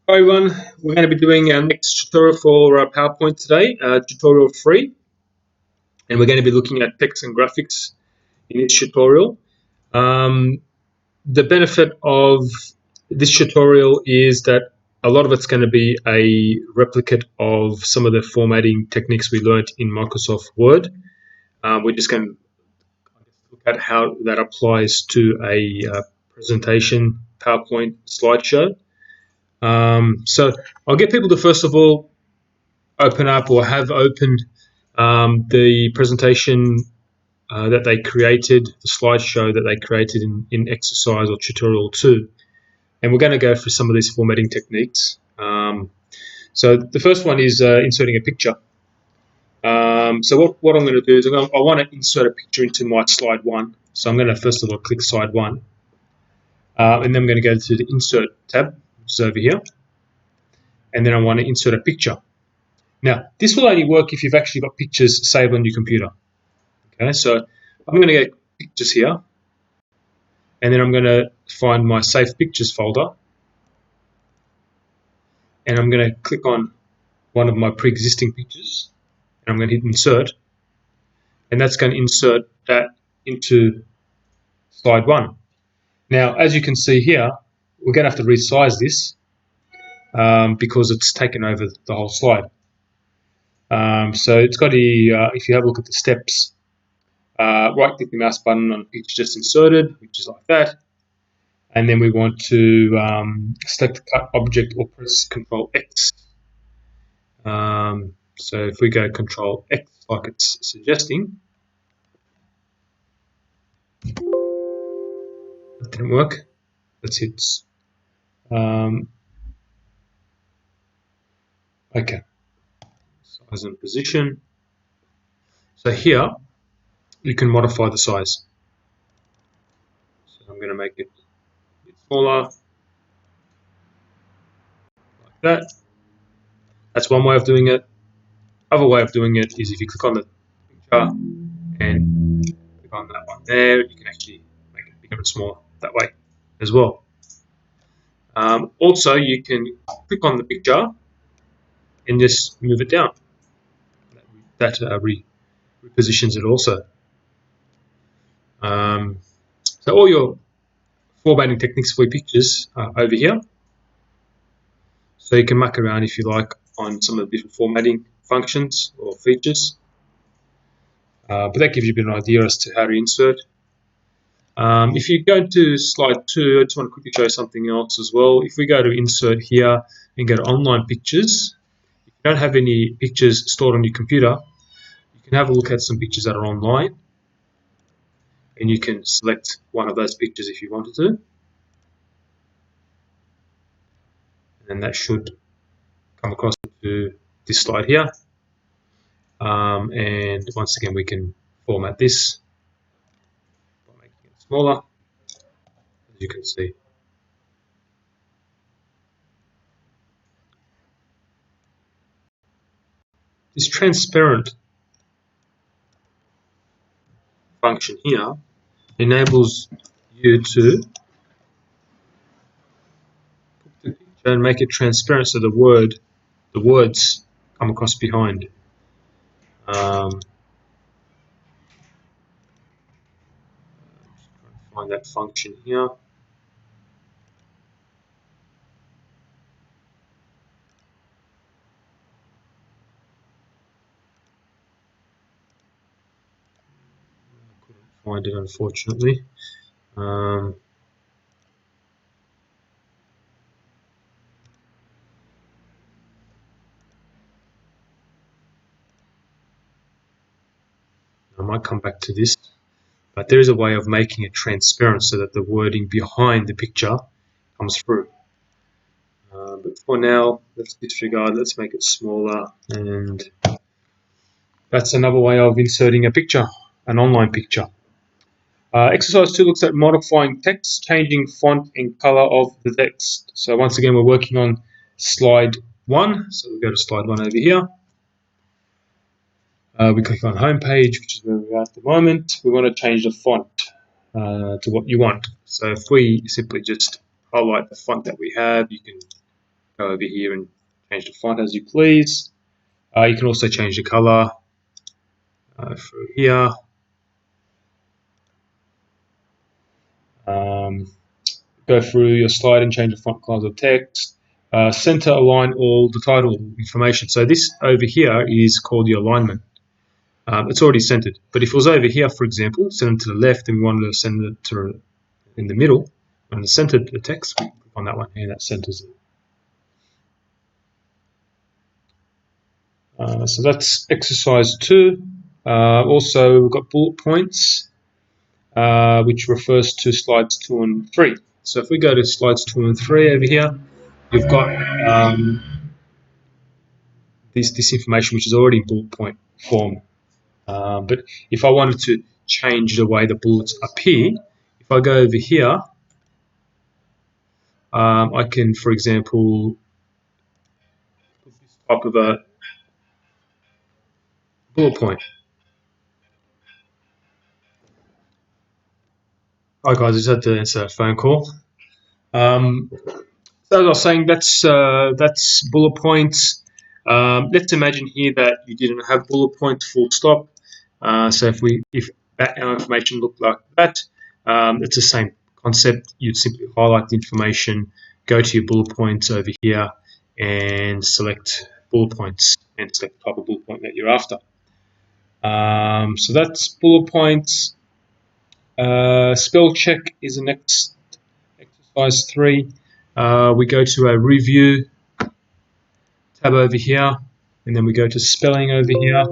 Hi everyone, we're going to be doing our next tutorial for PowerPoint today, tutorial 3, and we're going to be looking at text and graphics in this tutorial. Um, the benefit of this tutorial is that a lot of it's going to be a replicate of some of the formatting techniques we learned in Microsoft Word. We're just going to look at how that applies to a presentation PowerPoint slideshow. So I'll get people to first of all open up or have opened the presentation that they created, the slideshow that they created in exercise or tutorial 2. And we're going to go through some of these formatting techniques. So the first one is inserting a picture. So what I'm going to do is I want to insert a picture into my slide 1. So I'm going to first of all click slide 1. And then I'm going to go to the insert tab, which is over here. And then I want to insert a picture. Now, this will only work if you've actually got pictures saved on your computer. Okay, so I'm going to get pictures here, and then I'm going to find my Save Pictures folder, and I'm going to click on one of my pre-existing pictures, and I'm going to hit Insert, and that's going to insert that into slide 1. Now, as you can see here, we're going to have to resize this because it's taken over the whole slide. So it's got to, if you have a look at the steps, right-click the mouse button on the picture just inserted, which is like that. And then we want to select the cut object or press Control X. So if we go Control X like it's suggesting, that didn't work. Let's hit OK. Size and position. So here you can modify the size. So I'm going to make it a bit smaller, like that. That's one way of doing it. Other way of doing it is if you click on the picture and click on that one there, you can actually make it bigger and smaller that way as well. Also, you can click on the picture and just move it down. That repositions it also. So all your formatting techniques for your pictures are over here. So you can muck around if you like on some of the different formatting functions or features. But that gives you a bit of an idea as to how to insert. If you go to slide 2, I just want to quickly show you something else as well. If we go to insert here and go to online pictures, if you don't have any pictures stored on your computer, you can have a look at some pictures that are online, and you can select one of those pictures if you wanted to. And that should come across to this slide here. And once again, we can format this by making it smaller, as you can see. This transparent function here enables you to put the picture and make it transparent so the words come across behind. I'm just trying to find that function here. I couldn't find it, unfortunately. I might come back to this, but there is a way of making it transparent so that the wording behind the picture comes through. But for now, let's disregard, let's make it smaller, and that's another way of inserting a picture, an online picture. Exercise 2 looks at modifying text, changing font and color of the text. So once again, we're working on slide 1. So we'll go to slide 1 over here. We click on home page, which is where we are at the moment. We want to change the font to what you want. So if we simply just highlight the font that we have, you can go over here and change the font as you please. You can also change the color through here. Go through your slide and change the font colors of text. Center align all the title information. So this over here is called the alignment. It's already centered. But if it was over here, for example, send it to the left and we wanted to send it to in the middle, and centered the text, we click on that one and that centers it. So that's exercise 2. Also, we've got bullet points, which refers to slides 2 and 3. So if we go to slides 2 and 3 over here, you've got this information which is already in bullet point form. But if I wanted to change the way the bullets appear, if I go over here, I can, for example, put this type of a bullet point. Hi guys, I just had to answer a phone call. So as I was saying, that's bullet points. Let's imagine here that you didn't have bullet points full stop. So if that our information looked like that, it's the same concept. You'd simply highlight the information, go to your bullet points over here, and select bullet points and select the type of bullet point that you're after. So that's bullet points. Spell check is the next exercise 3. We go to a review tab over here, and then we go to spelling over here.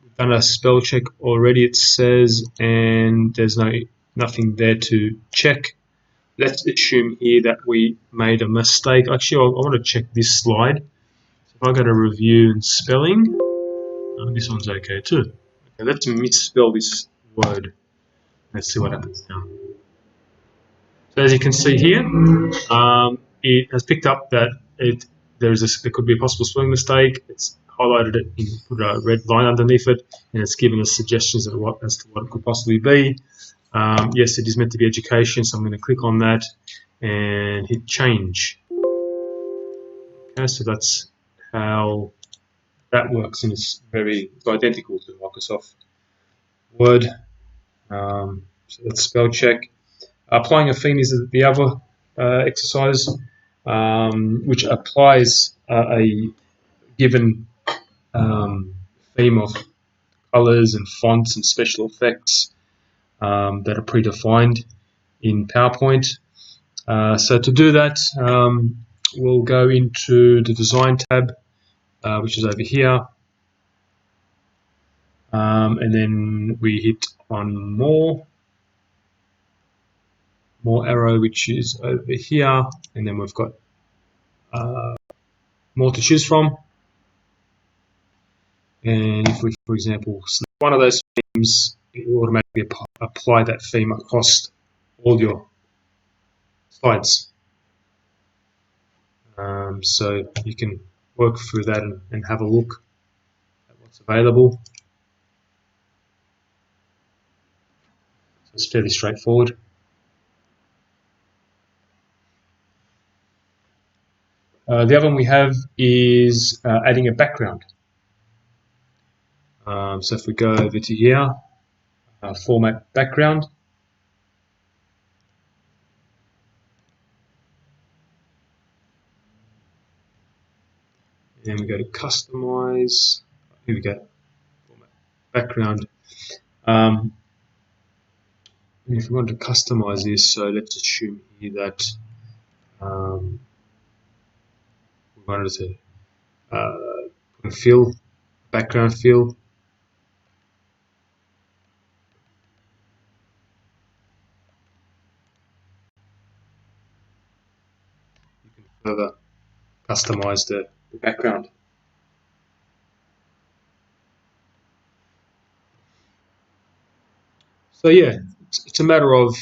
We've done a spell check already, it says, and there's nothing there to check. Let's assume here that we made a mistake. Actually, I want to check this slide. So if I go to review and spelling, this one's okay too. Okay, let's misspell this word. Let's see what happens now. So as you can see here, it has picked up that there could be a possible spelling mistake. It's highlighted it and put a red line underneath it, and it's given us suggestions as to what it could possibly be. Yes, it is meant to be education, so I'm going to click on that and hit change. Okay, so that's how that works, and it's identical to Microsoft Word. So let's spell check. Applying a theme is the other exercise, which applies a given theme of colors and fonts and special effects that are predefined in PowerPoint. So to do that, we'll go into the design tab, which is over here, and then we hit on more arrow, which is over here, and then we've got more to choose from. And if we, for example, select one of those themes, it will automatically apply that theme across all your slides. So you can work through that and have a look at what's available. So it's fairly straightforward. The other one we have is adding a background. So if we go over to here, format background, and then we go to customize. Here we go, format background. If we want to customize this, so let's assume here that we wanted to put a fill, background fill. You can further customize the background. So yeah, it's a matter of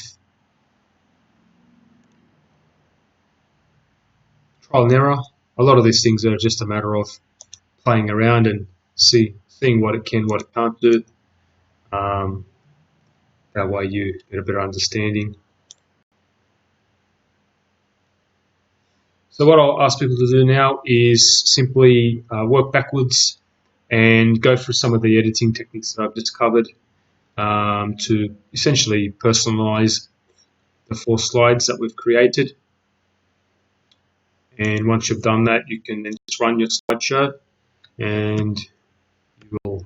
trial and error. A lot of these things are just a matter of playing around and seeing what it can, what it can't do. That way you get a better understanding. So what I'll ask people to do now is simply work backwards and go through some of the editing techniques that I've just covered to essentially personalize the 4 slides that we've created. And once you've done that, you can then just run your slideshow and you will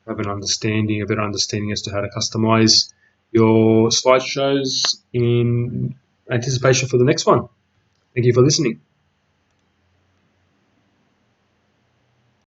have a better understanding as to how to customize your slideshows in anticipation for the next one. Thank you for listening.